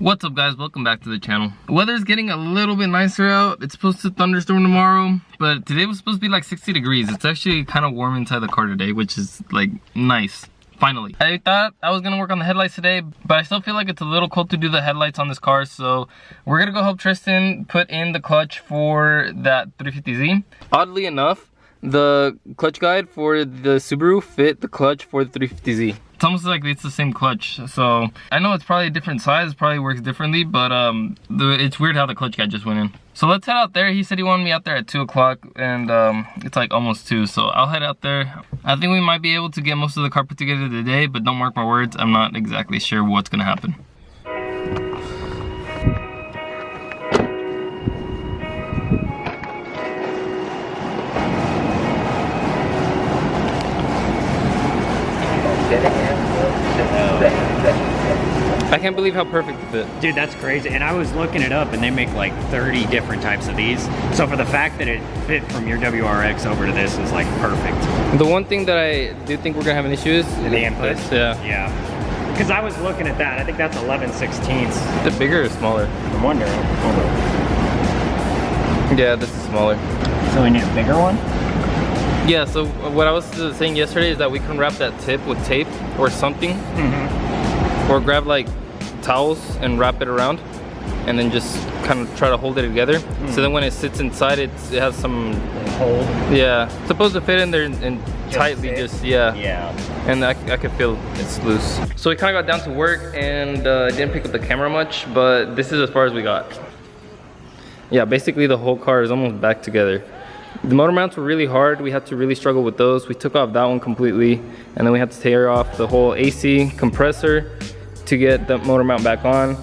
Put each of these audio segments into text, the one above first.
What's up guys, welcome back to the channel. The weather's getting a little bit nicer out. It's supposed to thunderstorm tomorrow, but today was supposed to be like 60 degrees. It's actually kind of warm inside the car today, which is like nice. Finally. I thought I was gonna work on the headlights today, but I still feel like it's a little cold to do the headlights on this car, so we're gonna go help Tristan put in the clutch for that 350Z. Oddly enough, the clutch guide for the Subaru fit the clutch for the 350Z. It's almost like it's the same clutch, so I know it's probably a different size, probably works differently, but it's weird how the clutch guide just went in. So let's head out there. He said he wanted me out there at 2 o'clock, and it's like almost 2, so I'll head out there. I think we might be able to get most of the car put together today, but don't mark my words, I'm not exactly sure what's gonna happen. I can't believe how perfect it fit. Dude, that's crazy. And I was looking it up and they make like 30 different types of these. So for the fact that it fit from your WRX over to this is like perfect. The one thing that I do think we're gonna have an issue is the inputs. Yeah. Yeah. Because I was looking at that. I think that's 11/16. Is it bigger or smaller? I'm wondering. Yeah, this is smaller. So we need a bigger one? Yeah, so what I was saying yesterday is that we can wrap that tip with tape or something. Or grab like towels and wrap it around and then just kind of try to hold it together. So then when it sits inside, it has some hold. Yeah, it's supposed to fit in there and tightly yeah. And I could feel it's loose. So we kind of got down to work and didn't pick up the camera much, but this is as far as we got. Yeah, basically the whole car is almost back together. The motor mounts were really hard. We had to really struggle with those. We took off that one completely, and then we had to tear off the whole AC compressor to get the motor mount back on.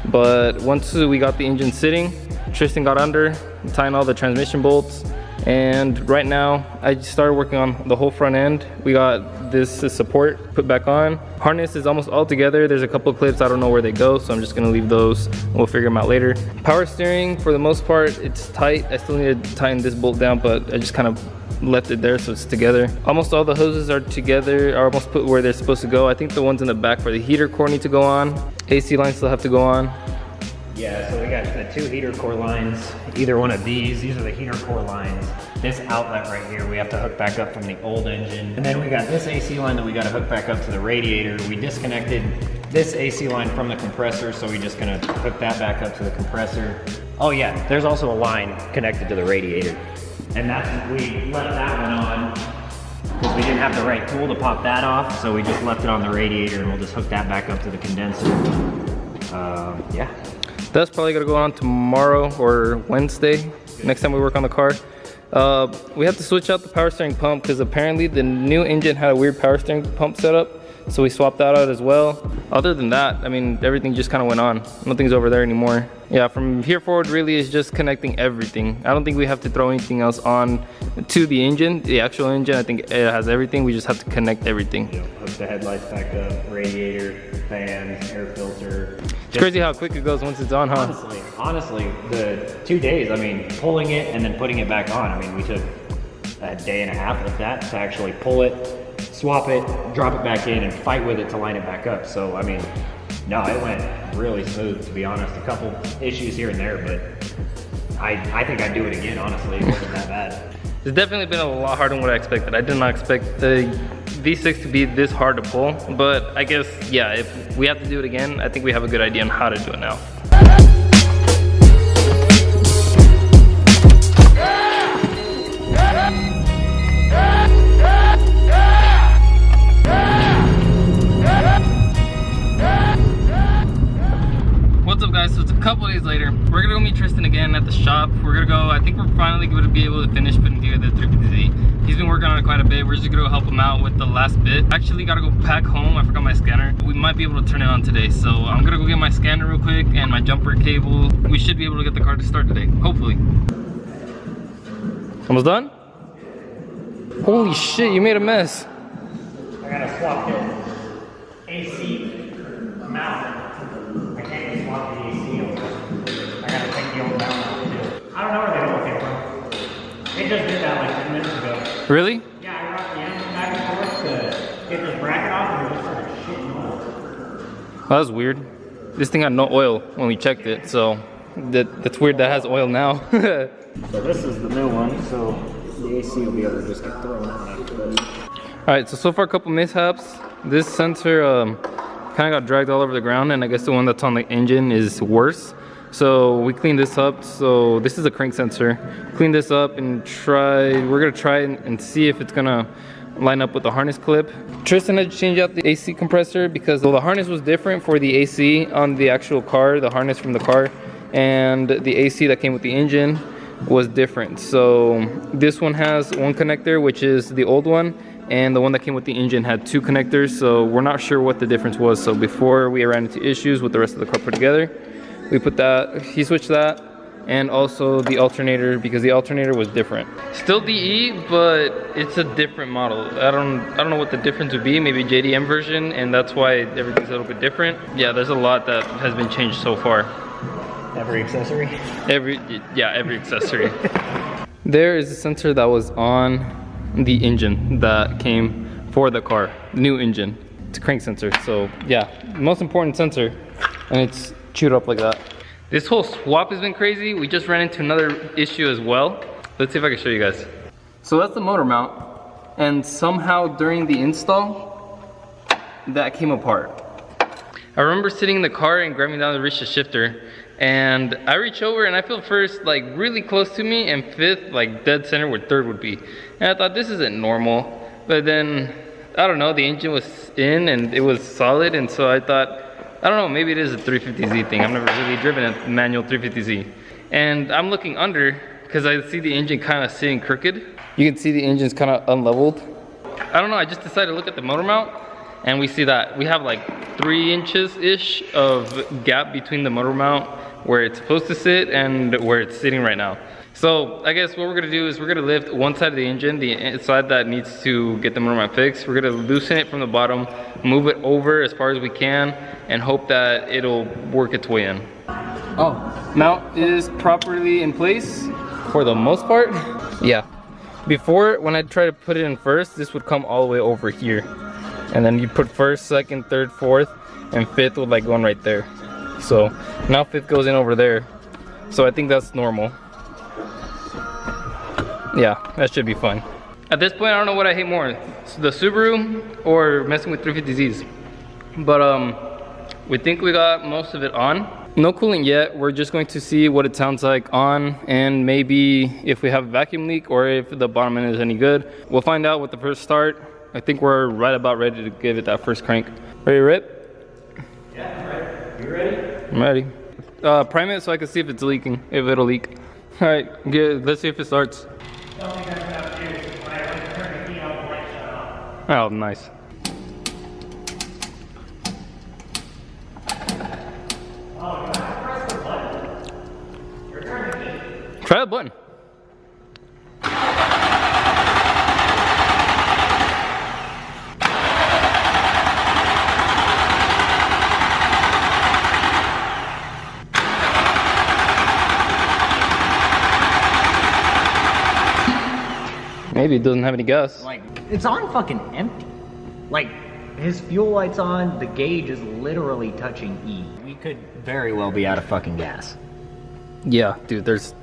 But once we got the engine sitting, Tristan got under, tying all the transmission bolts, and right now I just started working on the whole front end. We got this support put back on. Harness is almost all together. There's a couple of clips, I don't know where they go, so I'm just gonna leave those. We'll figure them out later. Power steering, for the most part, it's tight. I still need to tighten this bolt down, but I just kind of left it there so it's together. Almost all the hoses are together, are almost put where they're supposed to go. I think the ones in the back for the heater core need to go on. AC lines still have to go on. Yeah, so we got the 2 heater core lines. Either one of these are the heater core lines. This outlet right here, we have to hook back up from the old engine. And then we got this AC line that we got to hook back up to the radiator. We disconnected this AC line from the compressor, so we're just gonna hook that back up to the compressor. Oh yeah, there's also a line connected to the radiator. And we left that one on because we didn't have the right tool to pop that off, so we just left it on the radiator and we'll just hook that back up to the condenser. Yeah. That's probably gonna go on tomorrow or Wednesday, next time we work on the car. We have to switch out the power steering pump because apparently the new engine had a weird power steering pump setup, so we swapped that out as well. Other than that, I mean, everything just kind of went on. Nothing's over there anymore. Yeah, from here forward really is just connecting everything. I don't think we have to throw anything else on to the engine, the actual engine. I think it has everything. We just have to connect everything. You know, hook the headlights back up, radiator, fans, air filter. It's crazy how quick it goes once it's on, huh? Honestly, the 2 days, I mean, pulling it and then putting it back on, I mean, we took a day and a half of that to actually pull it, swap it, drop it back in, and fight with it to line it back up. So, I mean, no, it went really smooth, to be honest. A couple issues here and there, but I think I'd do it again, honestly. It wasn't that bad. It's definitely been a lot harder than what I expected. I did not expect the V6 to be this hard to pull, but I guess, yeah, if we have to do it again, I think we have a good idea on how to do it now. What's up guys, so it's a couple days later. We're gonna go meet Tristan again at the shop. We're gonna go, I think we're finally gonna be able to finish putting together the 350Z. He's been working on it quite a bit. We're just gonna go help him out with the last bit. Actually gotta go back home, I forgot my scanner. We might be able to turn it on today, so I'm gonna go get my scanner real quick and my jumper cable. We should be able to get the car to start today, hopefully. Almost done? Holy shit, you made a mess. I gotta swap the AC mount. I can't just swap the AC over. I gotta take the old mount out too. I don't know where the old came from. It just did that like 10 minutes ago. Really? Yeah, I brought the engine back and forth to get this bracket off and it just started shitting off. Well, that was weird. this thing had no oil when we checked it, so that's weird that has oil now. So this is the new one, so the AC will be able to just get thrown on it. Alright, so far a couple mishaps. This sensor kind of got dragged all over the ground, and I guess the one that's on the engine is worse. So we cleaned this up. So this is a crank sensor. Clean this up and we're gonna try and see if it's gonna line up with the harness clip. Tristan had to change out the AC compressor because the harness was different for the AC on the actual car, the harness from the car, and the AC that came with the engine was different. So this one has one connector, which is the old one, and the one that came with the engine had two connectors, so we're not sure what the difference was. So before we ran into issues with the rest of the car put together, we put that, he switched that, and also the alternator, because the alternator was different. Still DE, but it's a different model. I don't know what the difference would be, maybe JDM version, and that's why everything's a little bit different. Yeah, there's a lot that has been changed so far. Every accessory? Every accessory. There is a sensor that was on the engine that came for the car, the new engine. It's a crank sensor, so yeah, most important sensor, and it's chewed up like that. This whole swap has been crazy. We just ran into another issue as well. Let's see if I can show you guys. So that's the motor mount, and somehow during the install, that came apart. I remember sitting in the car and grabbing down to reach the shifter, and I reach over and I feel first like really close to me, and fifth like dead center where third would be. And I thought this isn't normal, but then I don't know, the engine was in and it was solid, and so I thought, I don't know, maybe it is a 350Z thing. I've never really driven a manual 350Z. And I'm looking under because I see the engine kind of sitting crooked. You can see the engine's kind of unleveled. I don't know, I just decided to look at the motor mount, and we see that we have like 3 inches-ish of gap between the motor mount where it's supposed to sit and where it's sitting right now. So I guess what we're gonna do is we're gonna lift one side of the engine, the side that needs to get the motor mount fixed. We're gonna loosen it from the bottom, move it over as far as we can, and hope that it'll work its way in. Oh, mount is properly in place for the most part. Yeah, before when I try to put it in first, this would come all the way over here. And then you put first, second, third, fourth, and fifth would like going right there. So now fifth goes in over there. So I think that's normal. Yeah, that should be fine. At this point, I don't know what I hate more, the Subaru or messing with 350Zs. But we think we got most of it on. No cooling yet. We're just going to see what it sounds like on, and maybe if we have a vacuum leak or if the bottom end is any good. We'll find out with the first start. I think we're right about ready to give it that first crank. Ready to rip? Yeah, I'm ready. You ready? I'm ready. Prime it so I can see if it's leaking, if it'll leak. All right, let's see if it starts. Oh, nice. Try the button. Maybe it doesn't have any gas. Like, it's on fucking empty. Like, his fuel light's on, the gauge is literally touching E. We could very well be out of fucking gas. Yeah, dude, that's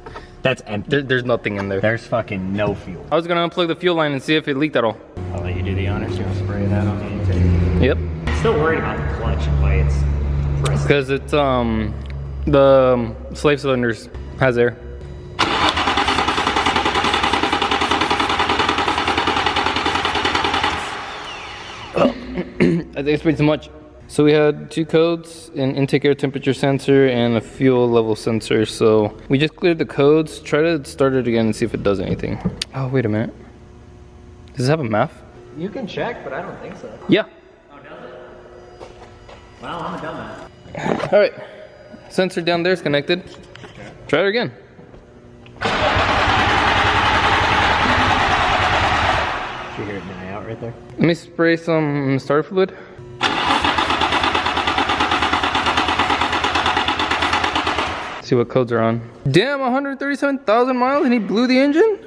empty. There's nothing in there. There's fucking no fuel. I was gonna unplug the fuel line and see if it leaked at all. I'll let you do the honors. You'll spray that on the intake. Yep. I'm still worried about the clutch and why it's pressed. Because it's the slave cylinders has air. I think it's pretty much. So we had 2 codes, an intake air temperature sensor and a fuel level sensor. So we just cleared the codes. Try to start it again and see if it does anything. Oh, wait a minute. Does it have a MAF? You can check, but I don't think so. Yeah. Oh, does it? Wow, I'm a dumbass. All right. Sensor down there is connected. Okay. Try it again. Did you hear it die out right there? Let me spray some starter fluid. See what codes are on. Damn, 137,000 miles and he blew the engine?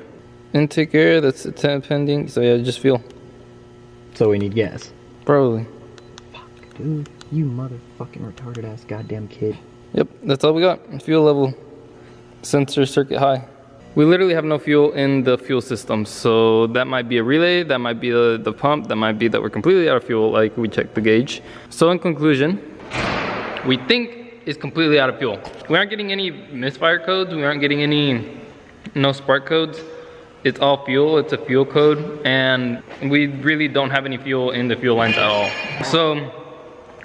Intake air, that's a 10 pending. So yeah, just fuel. So we need gas. Probably. Fuck, dude. You motherfucking retarded ass goddamn kid. Yep, that's all we got. Fuel level, sensor circuit high. We literally have no fuel in the fuel system, so that might be a relay, that might be the pump, that might be that we're completely out of fuel, like we checked the gauge. So in conclusion, we think it's completely out of fuel. We aren't getting any misfire codes, we aren't getting any no spark codes. It's all fuel, it's a fuel code, and we really don't have any fuel in the fuel lines at all. So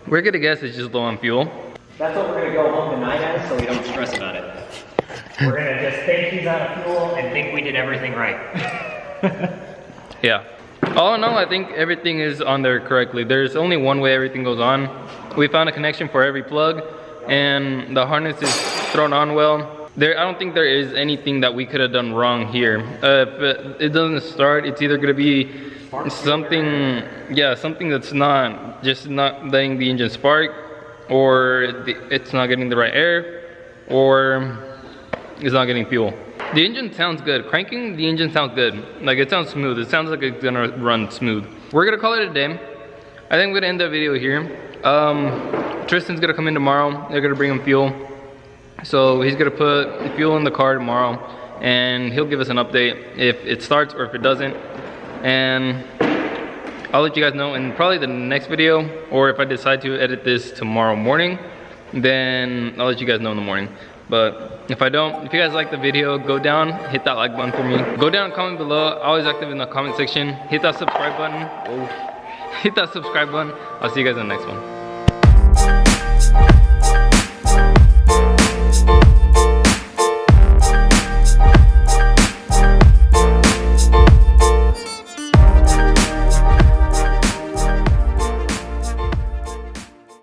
we're gonna guess it's just low on fuel. That's what we're gonna go home tonight as, so we don't stress about it. We're gonna just think he's out of fuel and think we did everything right. Yeah. All in all, I think everything is on there correctly. There's only one way everything goes on. We found a connection for every plug, and the harness is thrown on well. I don't think there is anything that we could have done wrong here. If it doesn't start, it's either gonna be something, yeah, something that's not letting the engine spark, or it's not getting the right air, or it's not getting fuel. The engine sounds good. Cranking, the engine sounds good. Like, it sounds smooth. It sounds like it's gonna run smooth. We're gonna call it a day. I think we're gonna end the video here. Tristan's gonna come in tomorrow. They're gonna bring him fuel. So he's gonna put fuel in the car tomorrow, and he'll give us an update if it starts or if it doesn't. And I'll let you guys know in probably the next video, or if I decide to edit this tomorrow morning, then I'll let you guys know in the morning. But if I don't, if you guys like the video, go down, hit that like button for me. Go down and comment below. Always active in the comment section. Hit that subscribe button. Oh. Hit that subscribe button. I'll see you guys in the next one.